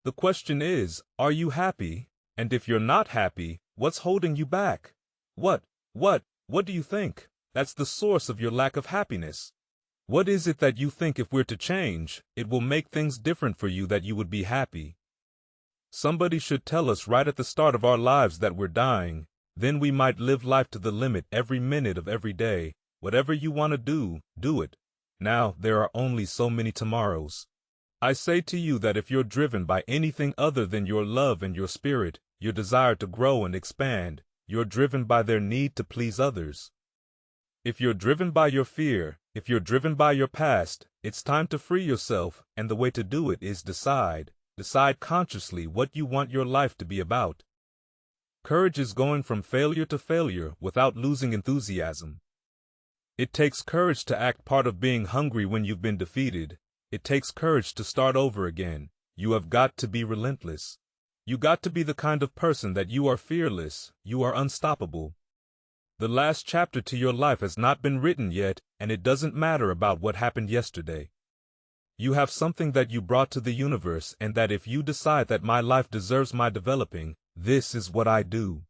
The question is, are you happy? And if you're not happy, what's holding you back? What do you think? That's the source of your lack of happiness. What is it that you think if we're to change, it will make things different for you that you would be happy? Somebody should tell us right at the start of our lives that we're dying. Then we might live life to the limit every minute of every day. Whatever you want to do, do it. Now, there are only so many tomorrows. I say to you that if you're driven by anything other than your love and your spirit, your desire to grow and expand, you're driven by their need to please others. If you're driven by your fear, if you're driven by your past, it's time to free yourself, and the way to do it is decide. Decide consciously what you want your life to be about. Courage is going from failure to failure without losing enthusiasm. It takes courage to act part of being hungry when you've been defeated. It takes courage to start over again. You have got to be relentless. You got to be the kind of person that you are fearless, you are unstoppable. The last chapter to your life has not been written yet, and it doesn't matter about what happened yesterday. You have something that you brought to the universe, and that if you decide that my life deserves my developing, this is what I do.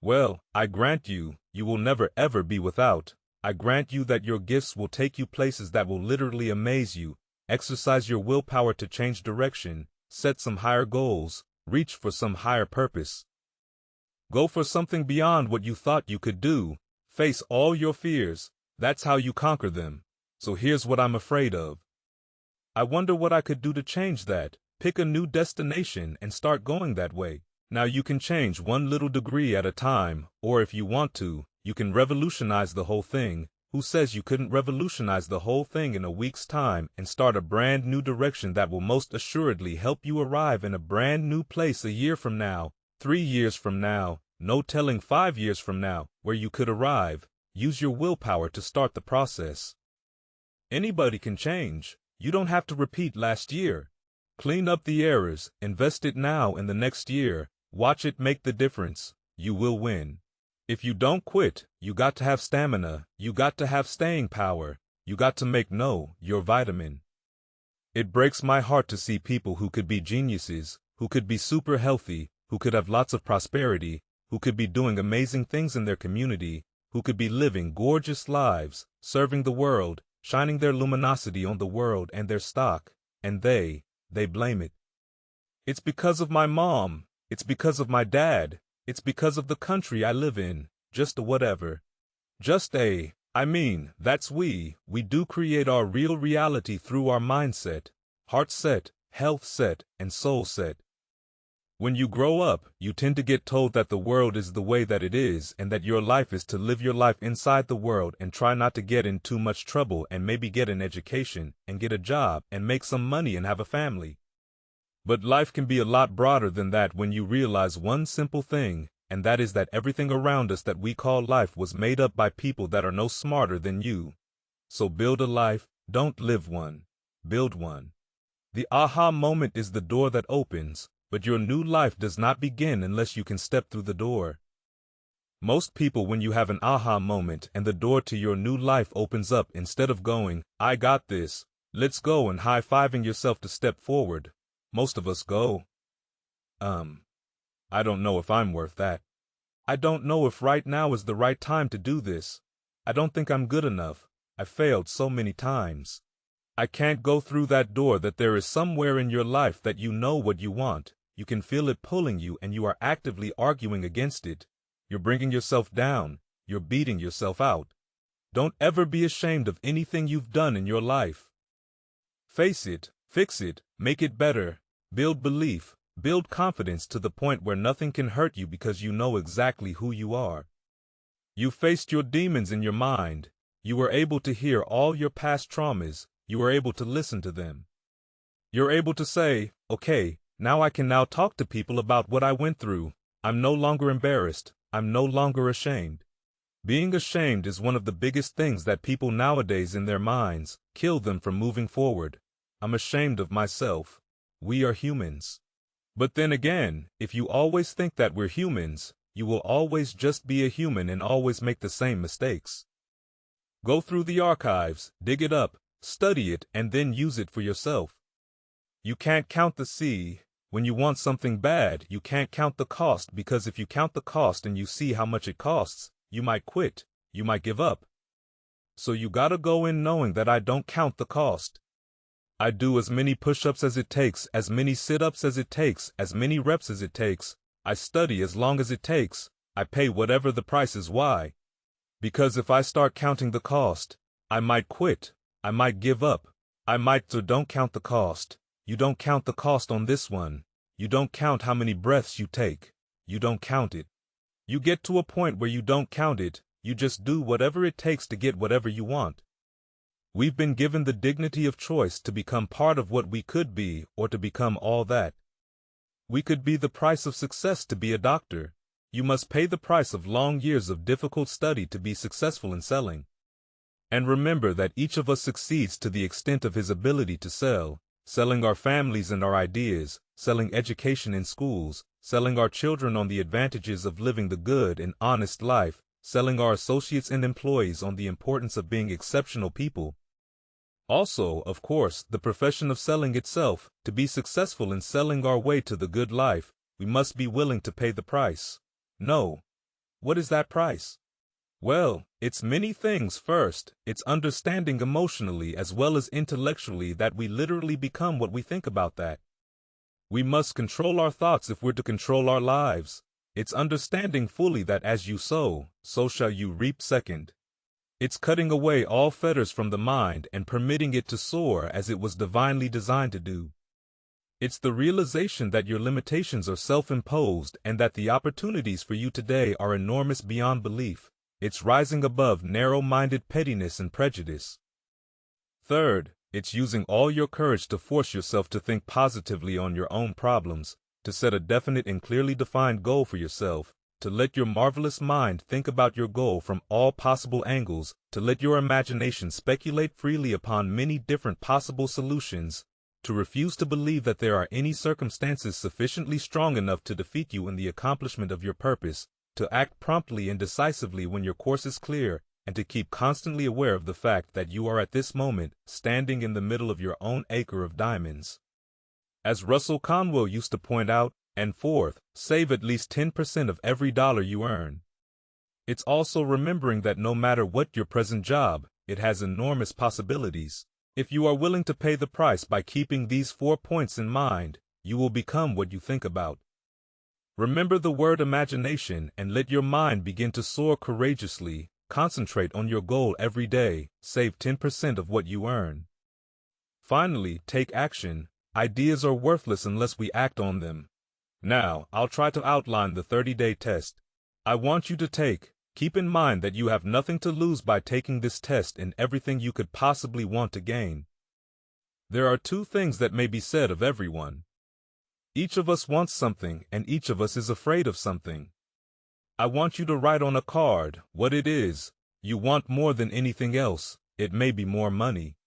Well, I grant you, you will never ever be without. I grant you that your gifts will take you places that will literally amaze you. Exercise your willpower to change direction, set some higher goals, reach for some higher purpose. Go for something beyond what you thought you could do. Face all your fears. That's how you conquer them. So here's what I'm afraid of. I wonder what I could do to change that. Pick a new destination and start going that way. Now you can change one little degree at a time, or if you want to, you can revolutionize the whole thing. Who says you couldn't revolutionize the whole thing in a week's time and start a brand new direction that will most assuredly help you arrive in a brand new place a year from now, 3 years from now, no telling 5 years from now, where you could arrive. Use your willpower to start the process. Anybody can change. You don't have to repeat last year. Clean up the errors, invest it now in the next year, watch it make the difference. You will win. If you don't quit, you got to have stamina, you got to have staying power, you got to make no your vitamin. It breaks my heart to see people who could be geniuses, who could be super healthy, who could have lots of prosperity, who could be doing amazing things in their community, who could be living gorgeous lives, serving the world, shining their luminosity on the world and their stock, and they blame it. It's because of my mom, it's because of my dad, it's because of the country I live in, just a whatever. That's we do create our real reality through our mindset, heart set, health set, and soul set. When you grow up, you tend to get told that the world is the way that it is and that your life is to live your life inside the world and try not to get in too much trouble and maybe get an education and get a job and make some money and have a family. But life can be a lot broader than that when you realize one simple thing, and that is that everything around us that we call life was made up by people that are no smarter than you. So build a life, don't live one. Build one. The aha moment is the door that opens, but your new life does not begin unless you can step through the door. Most people, when you have an aha moment and the door to your new life opens up, instead of going, I got this, let's go, and high-fiving yourself to step forward, most of us go, I don't know if I'm worth that. I don't know if right now is the right time to do this. I don't think I'm good enough. I failed so many times. I can't go through that door. That there is somewhere in your life that you know what you want. You can feel it pulling you and you are actively arguing against it. You're bringing yourself down. You're beating yourself out. Don't ever be ashamed of anything you've done in your life. Face it, fix it, make it better, build belief, build confidence to the point where nothing can hurt you because you know exactly who you are. You faced your demons in your mind. You were able to hear all your past traumas. You were able to listen to them. You're able to say, okay, now I can now talk to people about what I went through. I'm no longer embarrassed. I'm no longer ashamed. Being ashamed is one of the biggest things that people nowadays in their minds kill them from moving forward. I'm ashamed of myself. We are humans. But then again, if you always think that we're humans, you will always just be a human and always make the same mistakes. Go through the archives, dig it up, study it, and then use it for yourself. You can't count the sea, When you want something bad, you can't count the cost, because if you count the cost and you see how much it costs, you might quit, you might give up. So you gotta go in knowing that I don't count the cost. I do as many push-ups as it takes, as many sit-ups as it takes, as many reps as it takes. I study as long as it takes. I pay whatever the price is. Why? Because if I start counting the cost, I might quit, I might give up, I might. So don't count the cost. You don't count the cost on this one. You don't count how many breaths you take. You don't count it. You get to a point where you don't count it, you just do whatever it takes to get whatever you want. We've been given the dignity of choice to become part of what we could be, or to become all that. We could be the price of success to be a doctor. You must pay the price of long years of difficult study to be successful in selling. And remember that each of us succeeds to the extent of his ability to sell, selling our families and our ideas, selling education in schools, selling our children on the advantages of living the good and honest life, selling our associates and employees on the importance of being exceptional people. Also, of course, the profession of selling itself. To be successful in selling our way to the good life, we must be willing to pay the price. No. What is that price? Well, it's many things. First, it's understanding emotionally as well as intellectually that we literally become what we think about that. We must control our thoughts if we're to control our lives. It's understanding fully that as you sow, so shall you reap. Second, it's cutting away all fetters from the mind and permitting it to soar as it was divinely designed to do. It's the realization that your limitations are self-imposed and that the opportunities for you today are enormous beyond belief. It's rising above narrow-minded pettiness and prejudice. Third, it's using all your courage to force yourself to think positively on your own problems, to set a definite and clearly defined goal for yourself, to let your marvelous mind think about your goal from all possible angles, to let your imagination speculate freely upon many different possible solutions, to refuse to believe that there are any circumstances sufficiently strong enough to defeat you in the accomplishment of your purpose, to act promptly and decisively when your course is clear, and to keep constantly aware of the fact that you are at this moment standing in the middle of your own acre of diamonds. As Russell Conwell used to point out, and fourth, save at least 10% of every dollar you earn. It's also remembering that no matter what your present job, it has enormous possibilities. If you are willing to pay the price by keeping these 4 points in mind, you will become what you think about. Remember the word imagination and let your mind begin to soar courageously. Concentrate on your goal every day. Save 10% of what you earn. Finally, take action. Ideas are worthless unless we act on them. Now, I'll try to outline the 30-day test. I want you to take. Keep in mind that you have nothing to lose by taking this test and everything you could possibly want to gain. There are 2 things that may be said of everyone. Each of us wants something, and each of us is afraid of something. I want you to write on a card what it is you want more than anything else. It may be more money.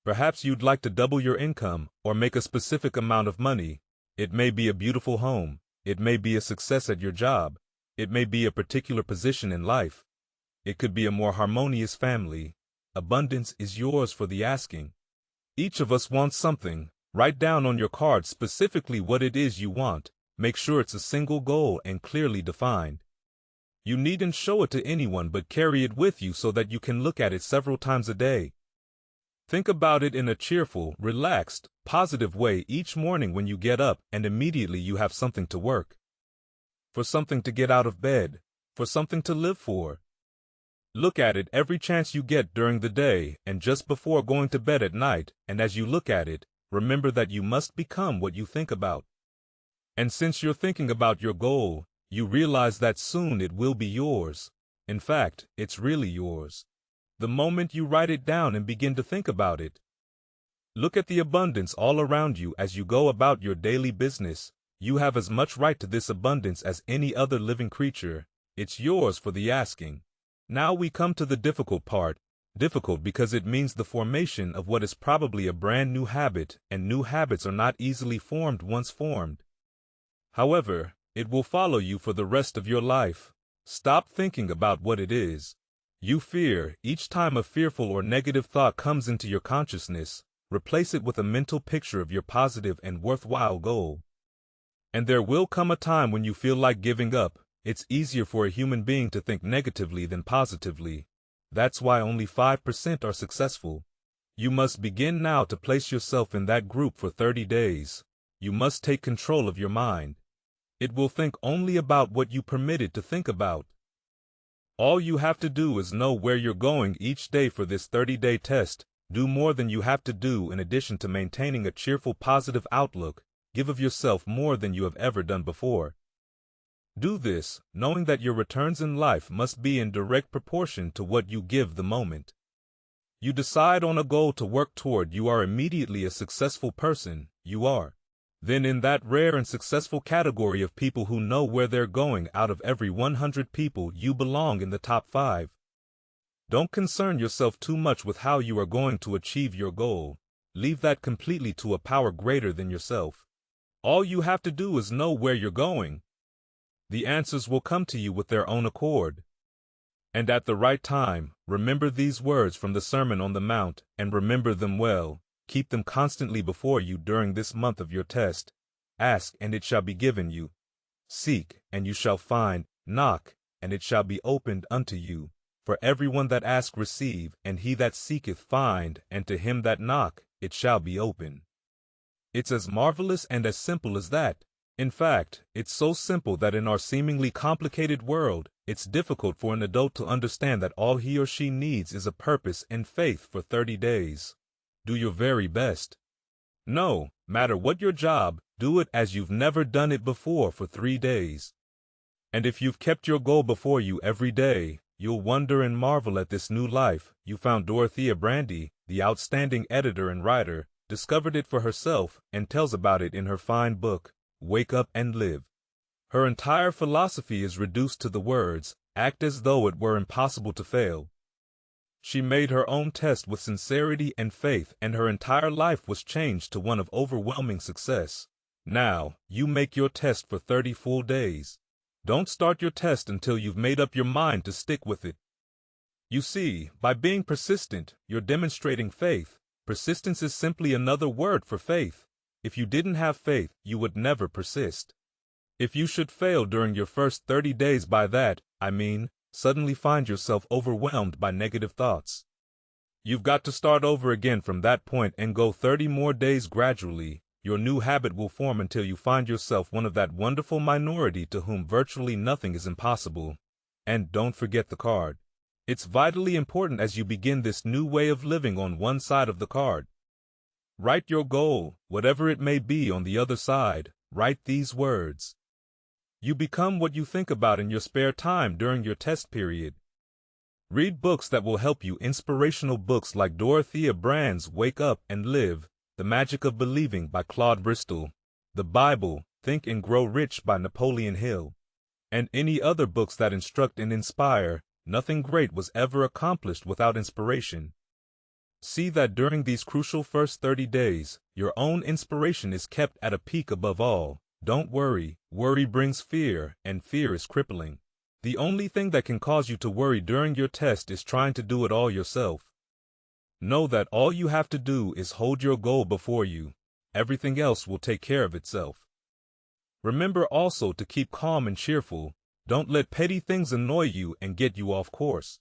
Perhaps you'd like to double your income or make a specific amount of money. It may be a beautiful home. It may be a success at your job. It may be a particular position in life. It could be a more harmonious family. Abundance is yours for the asking. Each of us wants something. Write down on your card specifically what it is you want. Make sure it's a single goal and clearly defined. You needn't show it to anyone but carry it with you so that you can look at it several times a day. Think about it in a cheerful, relaxed, positive way each morning when you get up, and immediately you have something to work for, something to get out of bed, for something to live for. Look at it every chance you get during the day and just before going to bed at night, and as you look at it, remember that you must become what you think about. And since you're thinking about your goal, you realize that soon it will be yours. In fact, it's really yours. The moment you write it down and begin to think about it. Look at the abundance all around you as you go about your daily business. You have as much right to this abundance as any other living creature. It's yours for the asking. Now we come to the difficult part. Difficult because it means the formation of what is probably a brand new habit, and new habits are not easily formed once formed. However, it will follow you for the rest of your life. Stop thinking about what it is you fear. Each time a fearful or negative thought comes into your consciousness, replace it with a mental picture of your positive and worthwhile goal. And there will come a time when you feel like giving up. It's easier for a human being to think negatively than positively. That's why only 5% are successful. You must begin now to place yourself in that group for 30 days. You must take control of your mind. It will think only about what you permit it to think about. All you have to do is know where you're going each day for this 30-day test. Do more than you have to do in addition to maintaining a cheerful, positive outlook. Give of yourself more than you have ever done before. Do this, knowing that your returns in life must be in direct proportion to what you give the moment. You decide on a goal to work toward, you are immediately a successful person. You are. Then in that rare and successful category of people who know where they're going, out of every 100 people, you belong in the top 5. Don't concern yourself too much with how you are going to achieve your goal. Leave that completely to a power greater than yourself. All you have to do is know where you're going. The answers will come to you with their own accord. And at the right time, remember these words from the Sermon on the Mount, and remember them well. Keep them constantly before you during this month of your test. Ask, and it shall be given you. Seek, and you shall find. Knock, and it shall be opened unto you. For everyone that asketh receive, and he that seeketh find, and to him that knock it shall be open. It's as marvelous and as simple as that. In fact, it's so simple that in our seemingly complicated world, it's difficult for an adult to understand that all he or she needs is a purpose and faith for 30 days. Do your very best. No matter what your job, do it as you've never done it before for 3 days. And if you've kept your goal before you every day, you'll wonder and marvel at this new life you found. Dorothea Brande, the outstanding editor and writer, discovered it for herself and tells about it in her fine book, Wake Up and Live. Her entire philosophy is reduced to the words, act as though it were impossible to fail. She made her own test with sincerity and faith, and her entire life was changed to one of overwhelming success. Now, you make your test for 30 full days. Don't start your test until you've made up your mind to stick with it. You see, by being persistent, you're demonstrating faith. Persistence is simply another word for faith. If you didn't have faith, you would never persist. If you should fail during your first 30 days, by that, I mean, suddenly find yourself overwhelmed by negative thoughts, you've got to start over again from that point and go 30 more days gradually. Your new habit will form until you find yourself one of that wonderful minority to whom virtually nothing is impossible. And don't forget the card. It's vitally important as you begin this new way of living on one side of the card. Write your goal, whatever it may be, on the other side. Write these words. You become what you think about in your spare time during your test period. Read books that will help you, inspirational books like Dorothea Brande's Wake Up and Live, The Magic of Believing by Claude Bristol, the Bible, Think and Grow Rich by Napoleon Hill, and any other books that instruct and inspire. Nothing great was ever accomplished without inspiration. See that during these crucial first 30 days, your own inspiration is kept at a peak above all. Don't worry. Worry brings fear, and fear is crippling. The only thing that can cause you to worry during your test is trying to do it all yourself. Know that all you have to do is hold your goal before you. Everything else will take care of itself. Remember also to keep calm and cheerful. Don't let petty things annoy you and get you off course.